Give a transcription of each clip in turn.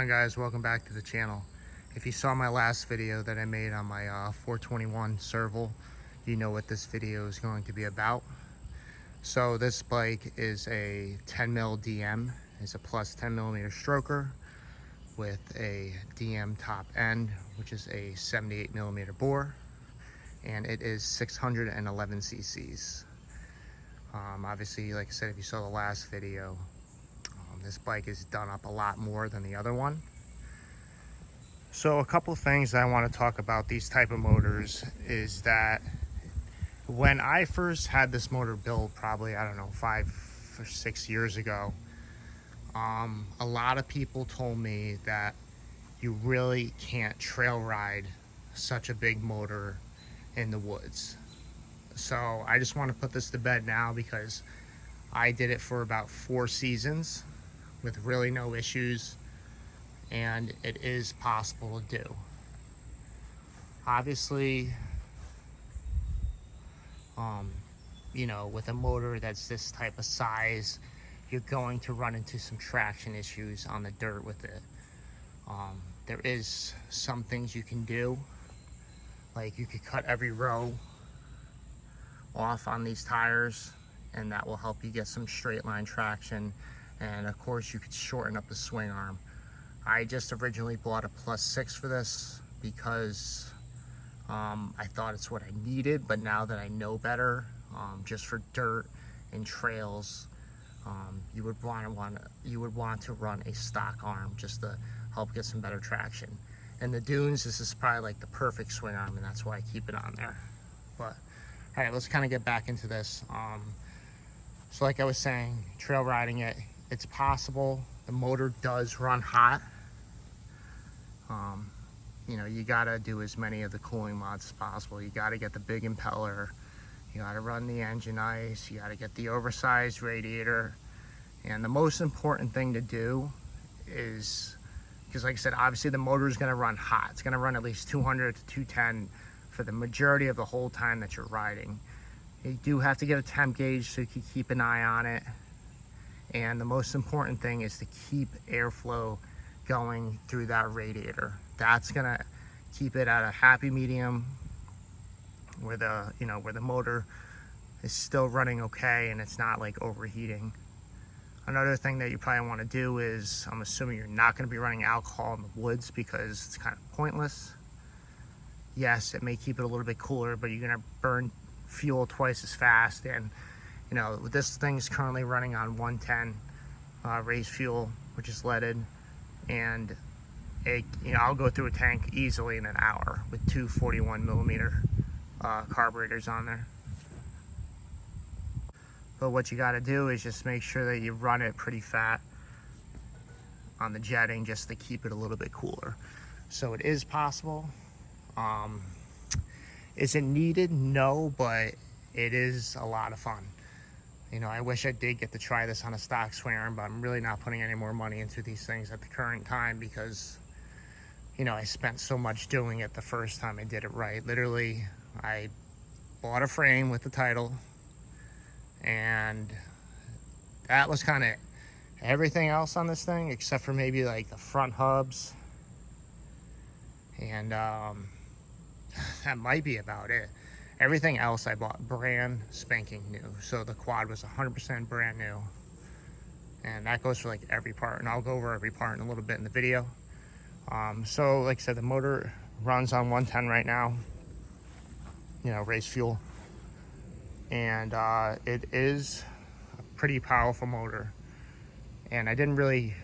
on, guys? Welcome back to the channel. If you saw my last video that I made on my 421 Serval, you know what this video is going to be about. So this bike is a 10mm DM. It's a plus 10mm stroker with a DM top end, which is a 78mm bore, and it is 611 cc's. Obviously, like I said, if you saw the last video, this bike is done up a lot more than the other one. So a couple things I want to talk about these type of motors is that when I first had this motor built, probably, I don't know, 5 or 6 years ago, a lot of people told me that you really can't trail ride such a big motor in the woods. So I just want to put this to bed now, because I did it for about 4 seasons with really no issues, and it is possible to do. Obviously, you know, with a motor that's this type of size, you're going to run into some traction issues on the dirt with it. There is some things you can do, like you could cut every row off on these tires, and that will help you get some straight line traction. And of course, you could shorten up the swing arm. I just originally bought a +6 for this because I thought it's what I needed, but now that I know better, just for dirt and trails, you would want to run a stock arm just to help get some better traction. And the dunes, this is probably like the perfect swing arm, and that's why I keep it on there. But all right, let's kind of get back into this. So like I was saying, trail riding it, it's possible. The motor does run hot. You know, you gotta do as many of the cooling mods as possible. You gotta get the big impeller, you gotta run the engine ice, you gotta get the oversized radiator. And the most important thing to do is, because like I said, obviously the motor is gonna run hot. It's gonna run at least 200 to 210 for the majority of the whole time that you're riding. You do have to get a temp gauge so you can keep an eye on it. And the most important thing is to keep airflow going through that radiator. That's gonna keep it at a happy medium where the, you know, where the motor is still running okay and it's not like overheating. Another thing that you probably want to do is, I'm assuming you're not going to be running alcohol in the woods because it's kind of pointless. Yes, it may keep it a little bit cooler, but you're going to burn fuel twice as fast. And you know, this thing's currently running on 110 raised fuel, which is leaded, and it, you know, I'll go through a tank easily in an hour with 2 41mm carburetors on there. But what you got to do is just make sure that you run it pretty fat on the jetting just to keep it a little bit cooler. So it is possible. Is it needed? No, but it is a lot of fun. You know, I wish I did get to try this on a stock swing arm, but I'm really not putting any more money into these things at the current time because, you know, I spent so much doing it the first time I did it right. Literally, I bought a frame with the title, and that was kind of everything else on this thing, except for maybe like the front hubs. And that might be about it. Everything else I bought brand spanking new. So the quad was 100% brand new. And that goes for like every part. And I'll go over every part in a little bit in the video. So like I said, the motor runs on 110 right now. You know, race fuel. And it is a pretty powerful motor. And I didn't really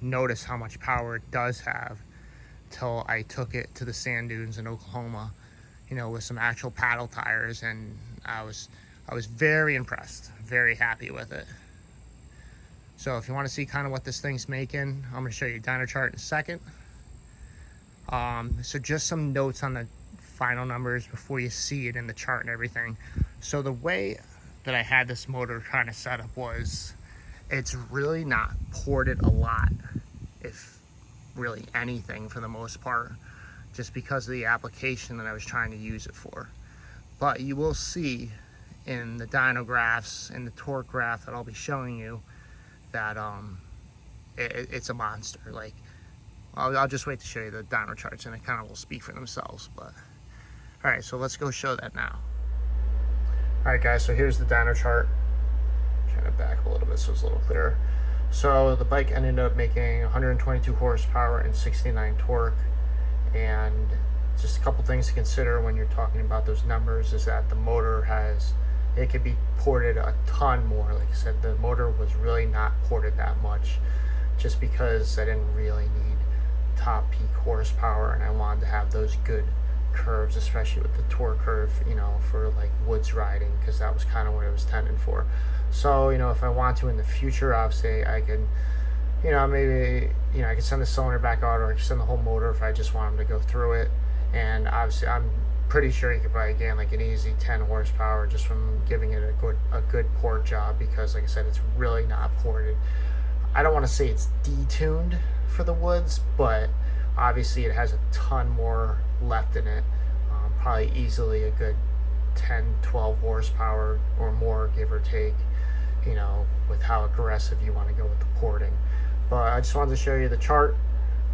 notice how much power it does have till I took it to the sand dunes in Oklahoma, you know, with some actual paddle tires, and I was very impressed, very happy with it. So if you want to see kind of what this thing's making, I'm going to show you a dyno chart in a second. So just some notes on the final numbers before you see it in the chart and everything. So the way that I had this motor kind of set up was, it's really not ported a lot, if really anything, for the most part, just because of the application that I was trying to use it for. But you will see in the dyno graphs and the torque graph that I'll be showing you that it's a monster. Like, I'll just wait to show you the dyno charts, and it kind of will speak for themselves. But all right, so let's go show that now. All right, guys, so here's the dyno chart. Trying to back a little bit so it's a little clearer. So the bike ended up making 122 horsepower and 69 torque. And just a couple things to consider when you're talking about those numbers is that the motor it could be ported a ton more. Like I said, the motor was really not ported that much, just because I didn't really need top peak horsepower, and I wanted to have those good curves, especially with the torque curve, you know, for like woods riding, because that was kind of what it was intended for. So, you know, if I want to in the future, obviously I could, you know, maybe, you know, I could send the cylinder back out, or I could send the whole motor if I just want them to go through it. And obviously I'm pretty sure you could probably gain like an easy 10 horsepower just from giving it a good port job, because like I said, it's really not ported. I don't want to say it's detuned for the woods, but obviously it has a ton more left in it. Probably easily a good 10-12 horsepower or more, give or take, you know, with how aggressive you want to go with the porting. But I just wanted to show you the chart.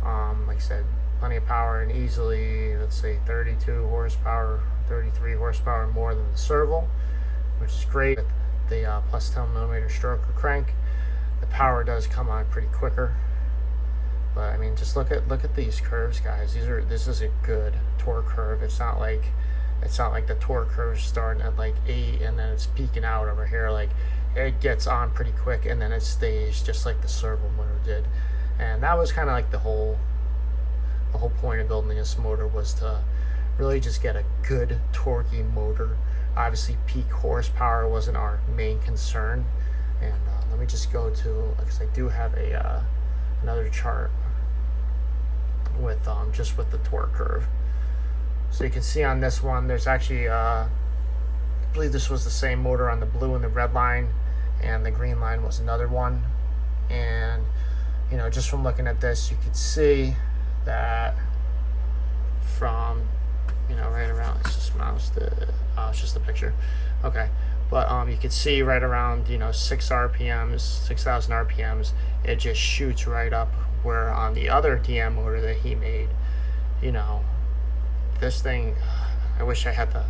Like I said, plenty of power, and easily, let's say 32 horsepower, 33 horsepower more than the Serval, which is great. With the plus 10mm stroke or crank, the power does come on pretty quicker. But I mean, just look at these curves, guys. This is a good torque curve. It's not like the torque curve starting at like 8 and then it's peaking out over here. Like, it gets on pretty quick and then it stays, just like the Serval motor did. And that was kind of like the whole point of building this motor, was to really just get a good torquey motor. Obviously peak horsepower wasn't our main concern. And let me just go to, because I do have another chart with just with the torque curve. So you can see on this one, there's actually I believe this was the same motor on the blue and the red line, and the green line was another one. And you know, just from looking at this, you could see that from, you know, right around, it's just mouse the it's just a picture, okay, but you could see right around, you know, 6,000 RPMs, it just shoots right up. Where on the other DM motor that he made, you know, this thing, I wish I had the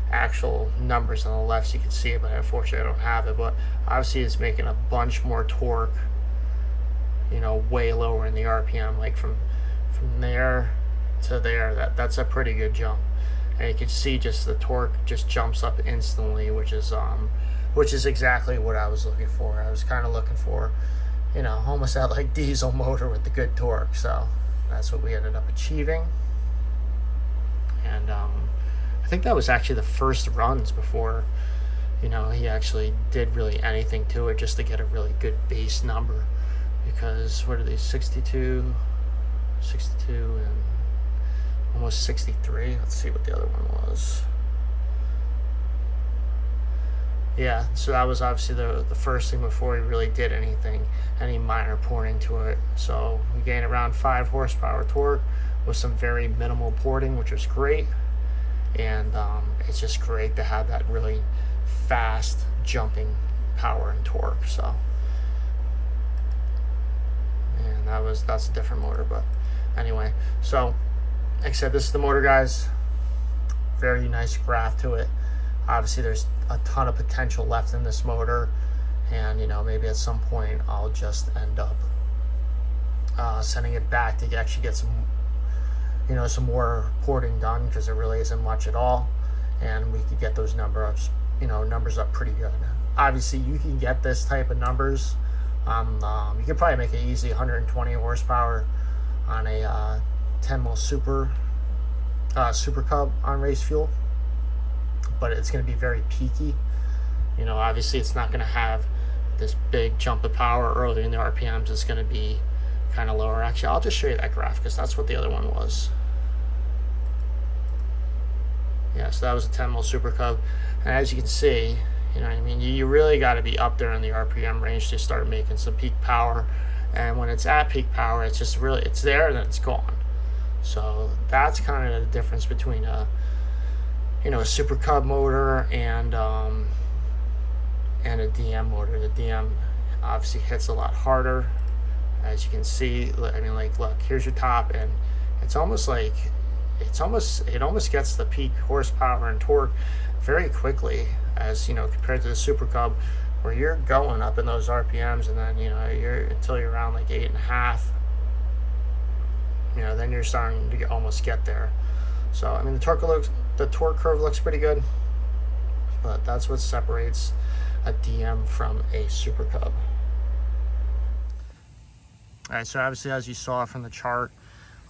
actual numbers on the left so you could see it, but unfortunately I don't have it. But obviously it's making a bunch more torque, you know, way lower in the RPM, like from there to there. That's a pretty good jump. And you can see just the torque just jumps up instantly, which is exactly what I was looking for. I was kind of looking for, you know, almost that like diesel motor with the good torque. So that's what we ended up achieving. And I think that was actually the first runs before, you know, he actually did really anything to it, just to get a really good base number. Because what are these, 62 and almost 63. Let's see what the other one was. Yeah, so that was obviously the first thing before he really did any minor porting to it. So we gained around 5 horsepower torque with some very minimal porting, which was great. And it's just great to have that really fast jumping power and torque. So, and that's a different motor, but anyway. So like I said, this is the motor, guys. Very nice graph to it. Obviously there's a ton of potential left in this motor, and you know, maybe at some point I'll just end up sending it back to actually get some, you know, some more porting done, because there really isn't much at all, and we could get those numbers up pretty good. Obviously you can get this type of numbers you could probably make it easy 120 horsepower on a 10mm super Cub on race fuel, but it's going to be very peaky. You know, obviously it's not going to have this big jump of power early in the RPMs. It's going to be kind of lower. Actually, I'll just show you that graph, because that's what the other one was. Yeah, so that was a 10mm Super Cub, and as you can see, you know what I mean, you really got to be up there in the RPM range to start making some peak power. And when it's at peak power, it's just really, it's there and then it's gone. So that's kind of the difference between a, you know, a Super Cub motor and a DM motor. The DM obviously hits a lot harder, As you can see, I mean, like, look, here's your top, and it's almost like, it almost gets the peak horsepower and torque very quickly, as you know, compared to the Super Cub, where you're going up in those RPMs, and then, you know, until you're around like 8.5, you know, then you're starting to almost get there. So I mean, the torque curve looks pretty good, but that's what separates a DM from a Super Cub. All right, so obviously, as you saw from the chart,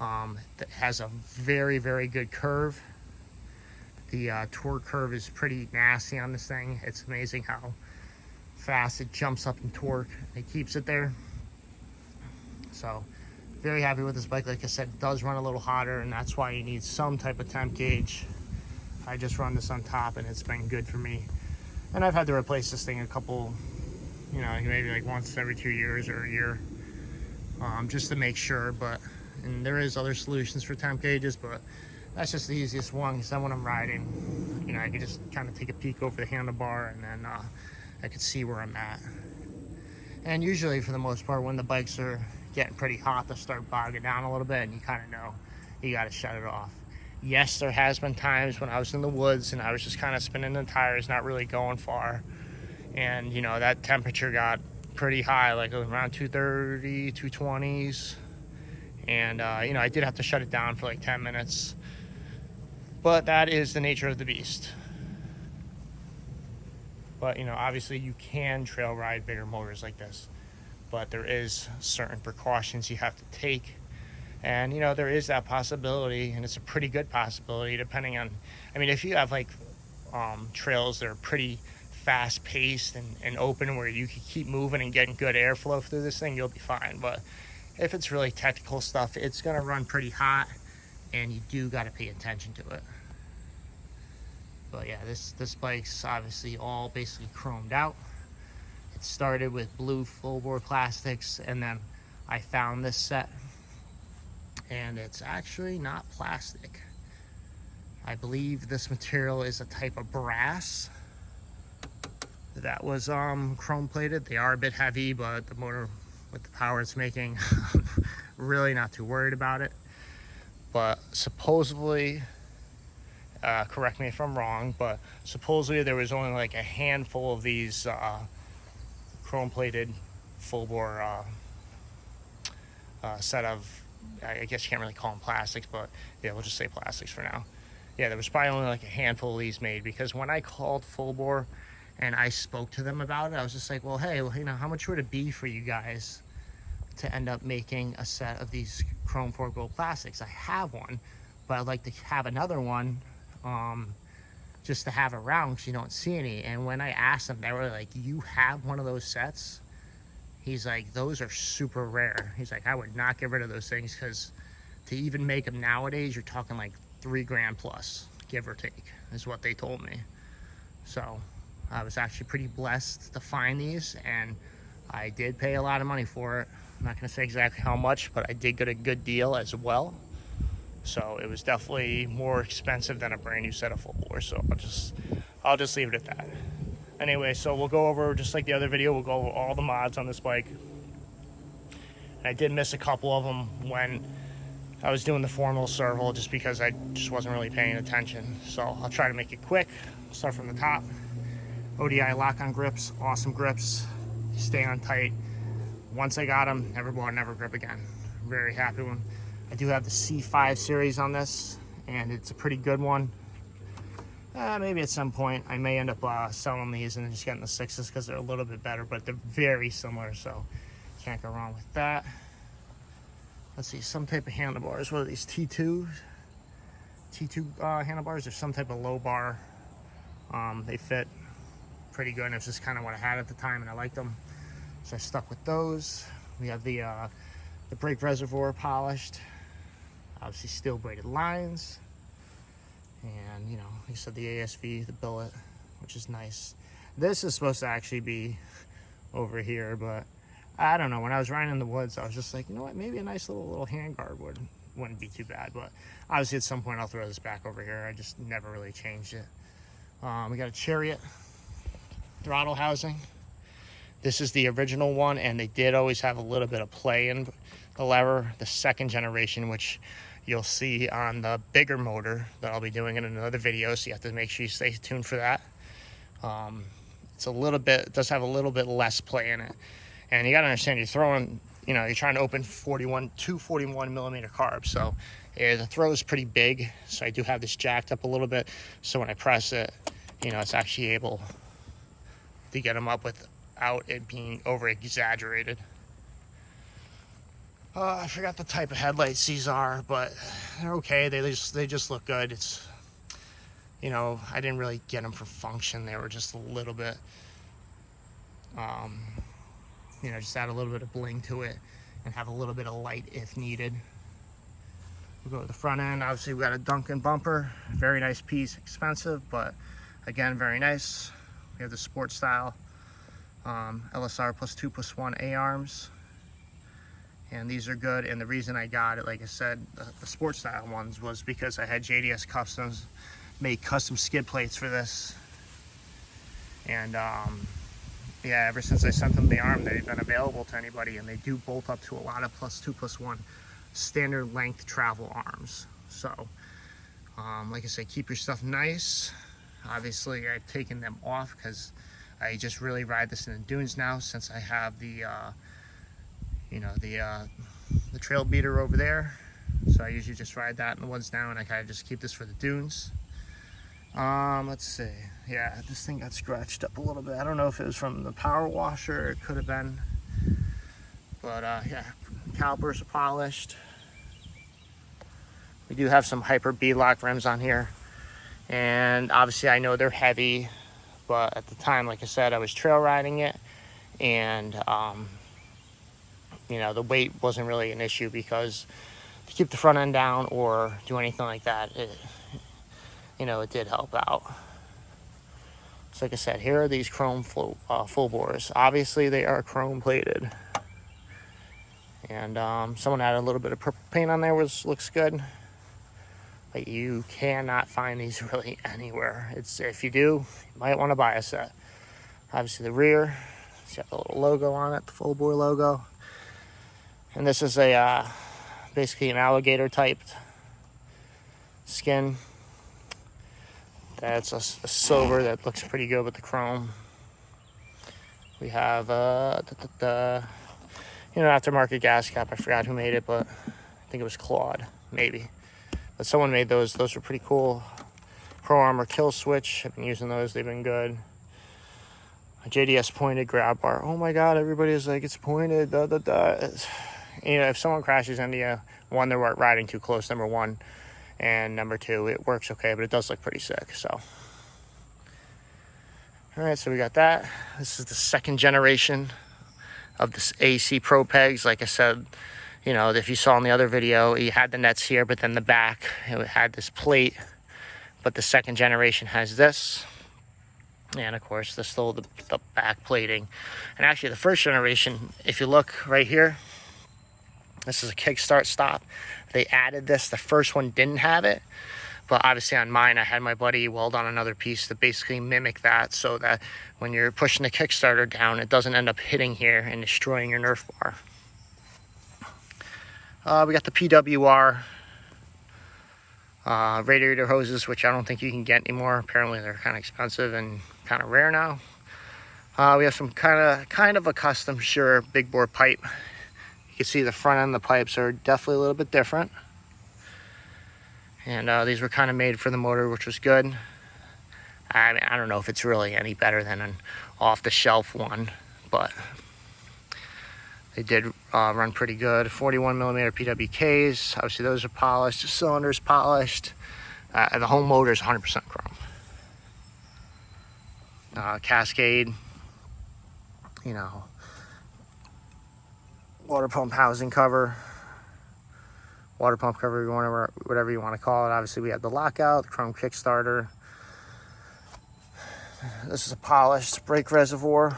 it has a very, very good curve. The torque curve is pretty nasty on this thing. It's amazing how fast it jumps up in torque. It keeps it there. So very happy with this bike. Like I said, it does run a little hotter, and that's why you need some type of temp gauge. I just run this on top, and it's been good for me. And I've had to replace this thing a couple, you know, maybe like once every 2 years or a year, just to make sure. And there is other solutions for temp gauges, but that's just the easiest one, because then when I'm riding, you know, I can just kind of take a peek over the handlebar, and then I can see where I'm at. And usually, for the most part, when the bikes are getting pretty hot, they'll start bogging down a little bit, and you kind of know you got to shut it off. Yes, there has been times when I was in the woods and I was just kind of spinning the tires, not really going far, and you know, that temperature got pretty high, like around 230, 220s, and you know, I did have to shut it down for like 10 minutes, but that is the nature of the beast. But you know, obviously you can trail ride bigger motors like this, but there is certain precautions you have to take. And you know, there is that possibility, and it's a pretty good possibility, depending on, I mean, if you have like trails that are pretty fast paced and open, where you can keep moving and getting good airflow through this thing, you'll be fine. But if it's really technical stuff, it's gonna run pretty hot, and you do got to pay attention to it. But yeah, this bike's obviously all basically chromed out. It started with blue full bore plastics, and then I found this set, and it's actually not plastic. I believe this material is a type of brass that was chrome plated. They are a bit heavy, but the motor, with the power it's making, really not too worried about it. But supposedly, correct me if I'm wrong, but supposedly there was only like a handful of these chrome plated full bore set of, I guess you can't really call them plastics, but yeah, we'll just say plastics for now. Yeah, there was probably only like a handful of these made, because when I called Full Bore and I spoke to them about it, I was just like, well, hey, well, you know, how much would it be for you guys to end up making a set of these chrome 4 gold plastics? I have one, but I'd like to have another one, just to have around, because you don't see any. And when I asked them, they were like, you have one of those sets? He's like, those are super rare. He's like, I would not get rid of those things, because to even make them nowadays, you're talking like $3 grand plus, give or take, is what they told me. So I was actually pretty blessed to find these, and I did pay a lot of money for it. I'm not gonna say exactly how much, but I did get a good deal as well. So it was definitely more expensive than a brand new set of Full Bore. So I'll just leave it at that. Anyway, so we'll go over, just like the other video, we'll go over all the mods on this bike. And I did miss a couple of them when I was doing the formal serval, just because I just wasn't really paying attention. So I'll try to make it quick. I'll start from the top. ODI lock-on grips, awesome grips, stay on tight. Once I got them, never bought, never grip again. Very happy with them. I do have the C5 series on this, and it's a pretty good one. Maybe at some point I may end up selling these and just getting the 6s, because they're a little bit better, but they're very similar, so can't go wrong with that. Let's see, some type of handlebars. What are these, T2 handlebars, or some type of low bar. They fit pretty good, and it's just kind of what I had at the time, and I liked them, so I stuck with those. We have the brake reservoir polished, obviously steel braided lines, and you know, like I said, the ASV, the billet, which is nice. This is supposed to actually be over here, but I don't know, when I was riding in the woods, I was just like, you know what, maybe a nice little handguard wouldn't be too bad. But obviously at some point I'll throw this back over here. I just never really changed it. We got a Chariot throttle housing. This is the original one, and they did always have a little bit of play in the lever. The second generation, which you'll see on the bigger motor that I'll be doing in another video, so you have to make sure you stay tuned for that. It's a little bit, it does have a little bit less play in it. And you gotta understand, you're throwing, you know, you're trying to open 241 millimeter carbs, so the throw is pretty big. So I do have this jacked up a little bit, so when I press it, you know, it's actually able to get them up without it being over exaggerated. I forgot the type of headlights these are, but they're okay. They just look good. It's, you know, I didn't really get them for function. They were just a little bit, you know, just add a little bit of bling to it and have a little bit of light if needed. We'll go to the front end. Obviously, we got a Duncan bumper. Very nice piece, expensive, but again, very nice. We have the sport style LSR +2+1 A-arms. And these are good, and the reason I got it, like I said, the sports style ones was because I had JDS Customs make custom skid plates for this. And yeah, ever since I sent them the arm, they've been available to anybody, and they do bolt up to a lot of +2+1 standard length travel arms. So like I said, keep your stuff nice. Obviously, I've taken them off because I just really ride this in the dunes now, since I have the you know, the trail beater over there. So I usually just ride that in the woods now, and I kind of just keep this for the dunes. Let's see. Yeah, this thing got scratched up a little bit. I don't know if it was from the power washer, it could have been. But yeah, calipers are polished. We do have some Hyper B-Lock rims on here. And obviously I know they're heavy, but at the time, like I said, I was trail riding it, and you know, the weight wasn't really an issue, because to keep the front end down or do anything like that, you know, it did help out. So like I said, here are these chrome full bores. Obviously they are chrome plated, and someone added a little bit of purple paint on there, which looks good, but you cannot find these really anywhere. If you do, you might want to buy a set. Obviously the rear, it's got the little logo on it, the full bore logo. And this is a basically an alligator typed skin. That's a silver that looks pretty good with the chrome. We have you know, aftermarket gas cap. I forgot who made it, but I think it was Claude, maybe. But someone made those. Those were pretty cool. Pro Armor kill switch. I've been using those. They've been good. A JDS pointed grab bar. Oh my God! Everybody's like, it's pointed. Da da da. You know, if someone crashes into you, one, they're riding too close, number one, and number two, it works okay, but it does look pretty sick. So, all right, so we got that. This is the second generation of this AC Pro pegs. Like I said, you know, if you saw in the other video, you had the nets here, but then the back, it had this plate, but the second generation has this. And of course, there's still the back plating. And actually, the first generation, if you look right here, this is a kickstart stop. They added this. The first one didn't have it, but obviously on mine, I had my buddy weld on another piece to basically mimic that, so that when you're pushing the Kickstarter down, it doesn't end up hitting here and destroying your Nerf bar. We got the PWR radiator hoses, which I don't think you can get anymore. Apparently they're kind of expensive and kind of rare now. We have some kind of a custom sure big bore pipe. You can see the front end of the pipes are definitely a little bit different. And these were kind of made for the motor, which was good. I mean, I don't know if it's really any better than an off-the-shelf one, but they did run pretty good. 41 millimeter PWKs. Obviously, those are polished. The cylinder's polished. And the whole motor is 100% chrome. Cascade, you know, water pump housing cover, water pump cover, whatever you want to call it. Obviously, we have the lockout, the chrome Kickstarter. This is a polished brake reservoir.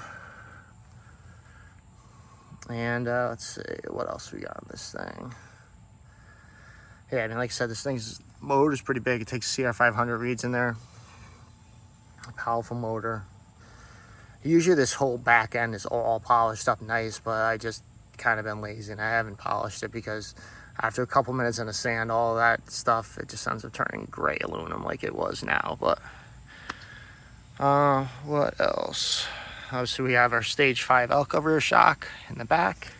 And let's see, what else we got on this thing? Yeah, I mean, like I said, this thing's motor is pretty big. It takes CR500 reeds in there. A powerful motor. Usually this whole back end is all polished up nice, but I just kind of been lazy and I haven't polished it because after a couple minutes in the sand, all that stuff, it just ends up turning gray aluminum like it was now. But what else? Obviously we have our stage 5 Elka rear shock in the back,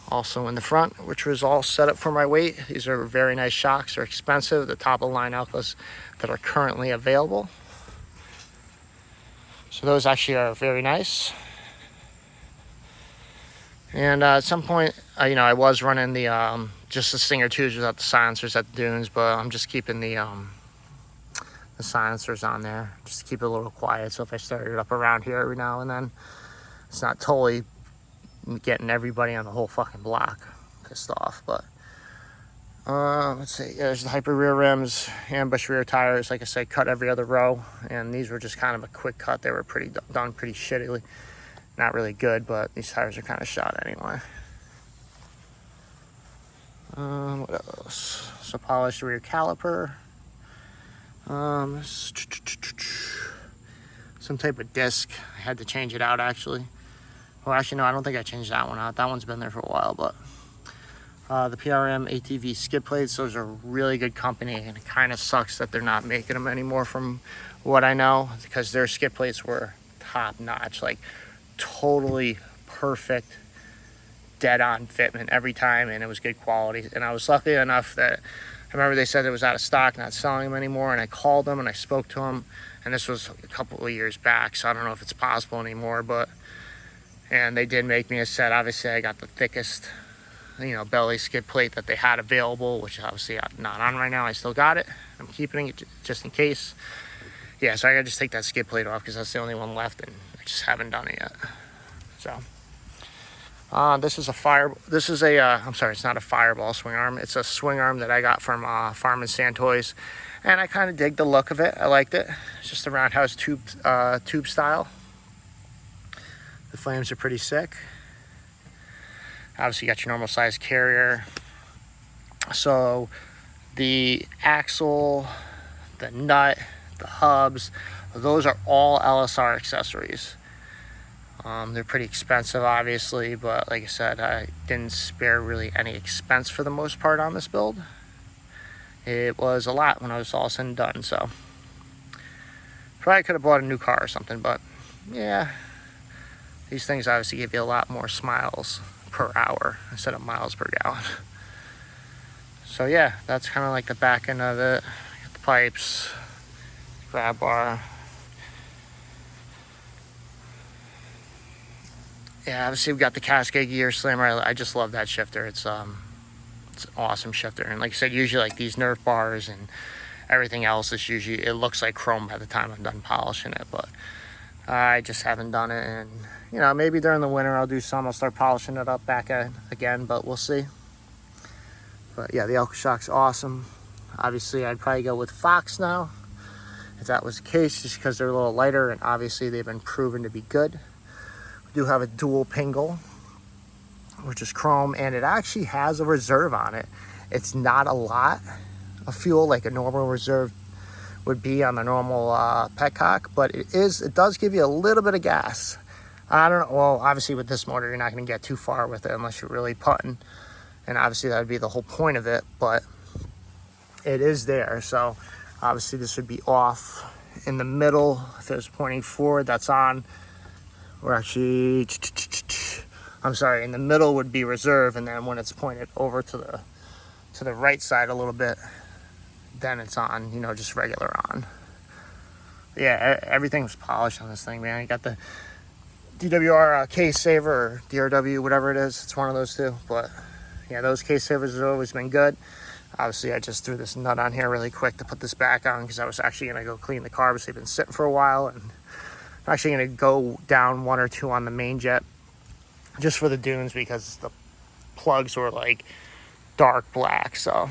also in the front, which was all set up for my weight. These are very nice shocks. They're expensive, the top of the line Elkas that are currently available. So those actually are very nice. And at some point, you know, I was running the just the Stinger 2s without the silencers at the dunes, but I'm just keeping the silencers on there just to keep it a little quiet. So if I start it up around here every now and then, it's not totally getting everybody on the whole fucking block pissed off. But let's see, yeah, there's the hyper rear rims, ambush rear tires. Like I said, cut every other row, and these were just kind of a quick cut. They were done pretty shittily. Not really good, but these tires are kind of shot anyway. What else? So polished rear caliper. Some type of disc. I had to change it out actually. Well, actually no, I don't think I changed that one out. That one's been there for a while, but the PRM ATV skid plates, those are really good company, and it kind of sucks that they're not making them anymore from what I know, because their skid plates were top notch, like totally perfect, dead on fitment every time, and it was good quality. And I was lucky enough that I remember they said it was out of stock, not selling them anymore, and I called them and I spoke to them, and this was a couple of years back, so I don't know if it's possible anymore, but and they did make me a set. Obviously I got the thickest, you know, belly skid plate that they had available, which obviously I'm not on right now. I still got it. I'm keeping it just in case. Yeah, so I gotta just take that skid plate off because that's the only one left, and I just haven't done it yet. So this is a I'm sorry, it's not a Fireball swing arm. It's a swing arm that I got from Farm & Sand Toys, and I kind of dig the look of it. I liked it. It's just a roundhouse tube style. The flames are pretty sick. Obviously you got your normal size carrier. So the axle, the nut, the hubs, those are all LSR accessories. They're pretty expensive obviously, but like I said, I didn't spare really any expense for the most part on this build. It was a lot when I was all said and done, so probably could have bought a new car or something, but yeah, these things obviously give you a lot more smiles per hour instead of miles per gallon. So yeah, that's kind of like the back end of it. Got the pipes, grab bar. Yeah, obviously we've got the Cascade gear slammer. I just love that shifter. It's an awesome shifter. And like I said, usually like these Nerf bars and everything else is usually, it looks like chrome by the time I'm done polishing it, but I just haven't done it. And you know, maybe during the winter I'll do some. I'll start polishing it up back again, but we'll see. But yeah, the Elka shock's awesome. Obviously I'd probably go with Fox now if that was the case, just because they're a little lighter, and obviously they've been proven to be good. We do have a dual pingle, which is chrome, and it actually has a reserve on it. It's not a lot of fuel like a normal reserve would be on the normal petcock, but it does give you a little bit of gas. I don't know, well, obviously with this motor you're not going to get too far with it unless you're really putting, and obviously that would be the whole point of it, but it is there. So obviously this would be off in the middle. If it was pointing forward, that's on. Or actually, I'm sorry, in the middle would be reserve, and then when it's pointed over to the right side a little bit, then it's on, you know, just regular on. Yeah, everything was polished on this thing, man. You got the DWR case saver, or DRW, whatever it is. It's one of those two. But yeah, those case savers have always been good. Obviously, I just threw this nut on here really quick to put this back on because I was actually going to go clean the carbs. They've been sitting for a while, and I'm actually going to go down one or two on the main jet just for the dunes because the plugs were like dark black. So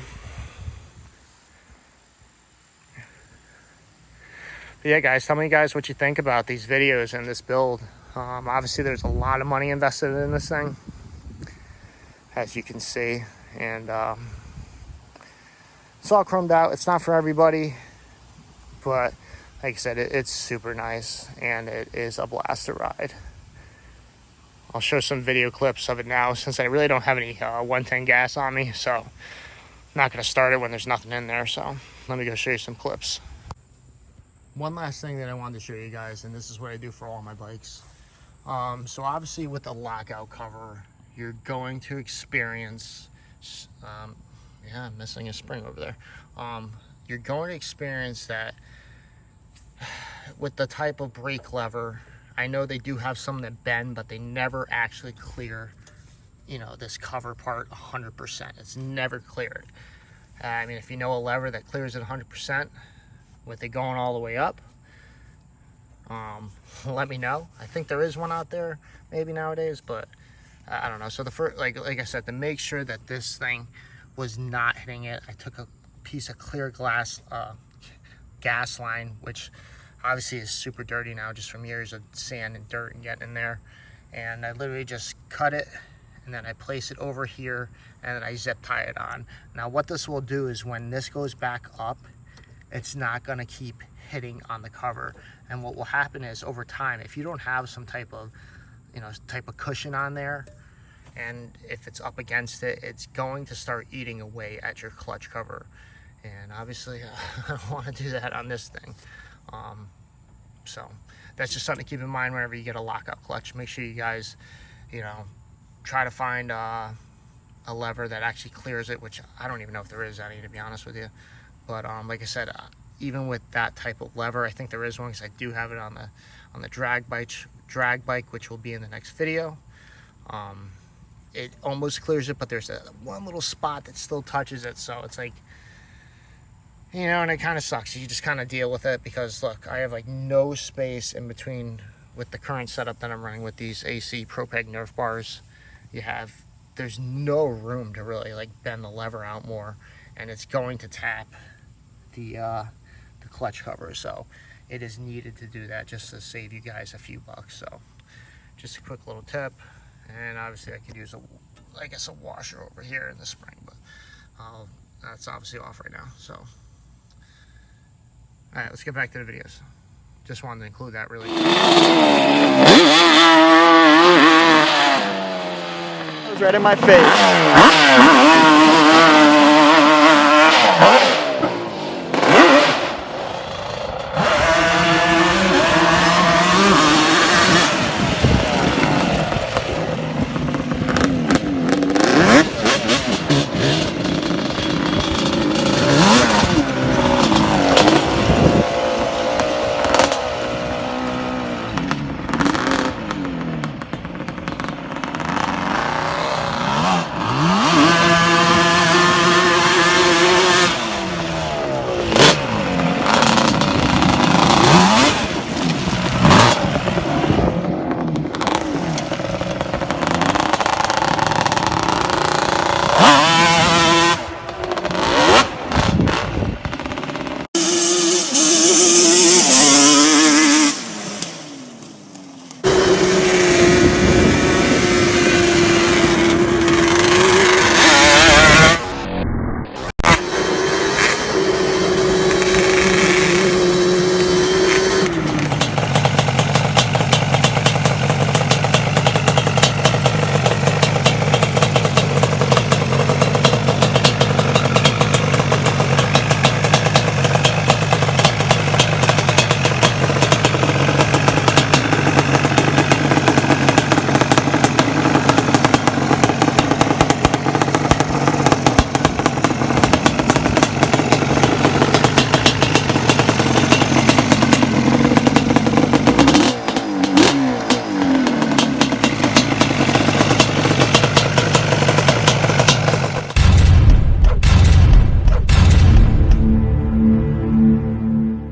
but yeah, guys, tell me guys what you think about these videos and this build. Obviously there's a lot of money invested in this thing, as you can see, and it's all chromed out. It's not for everybody, but like I said, it's super nice, and it is a blast to ride. I'll show some video clips of it now, since I really don't have any 110 gas on me, so I'm not going to start it when there's nothing in there. So let me go show you some clips. One last thing that I wanted to show you guys, and this is what I do for all my bikes. So obviously with the lockout cover, you're going to experience, yeah, I'm missing a spring over there. You're going to experience that with the type of brake lever. I know they do have some that bend, but they never actually clear, you know, this cover part 100%. It's never cleared. I mean, if you know a lever that clears it 100% with it going all the way up, let me know. I think there is one out there maybe nowadays, but I don't know. So the first, like I said, to make sure that this thing was not hitting it, I took a piece of clear glass gas line, which obviously is super dirty now just from years of sand and dirt and getting in there, and I literally just cut it, and then I place it over here, and then I zip tie it on. Now what this will do is when this goes back up, it's not going to keep hitting on the cover. And what will happen is over time, if you don't have some type of, you know, cushion on there, and if it's up against it, it's going to start eating away at your clutch cover. And obviously I don't want to do that on this thing. So that's just something to keep in mind whenever you get a lockout clutch. Make sure you guys, you know, try to find a lever that actually clears it, which I don't even know if there is any, to be honest with you. But like I said, even with that type of lever, I think there is one, because I do have it on the drag bike, which will be in the next video. It almost clears it, but there's one little spot that still touches it, so it's like, you know, and it kind of sucks. You just kind of deal with it, because look, I have like no space in between with the current setup that I'm running with these AC ProPeg Nerf bars. There's no room to really like bend the lever out more, and it's going to tap the clutch cover, so it is needed to do that just to save you guys a few bucks. So just a quick little tip, and obviously I could use I guess a washer over here in the spring, but that's obviously off right now. So all right, let's get back to the videos. Just wanted to include that really. It was right in my face.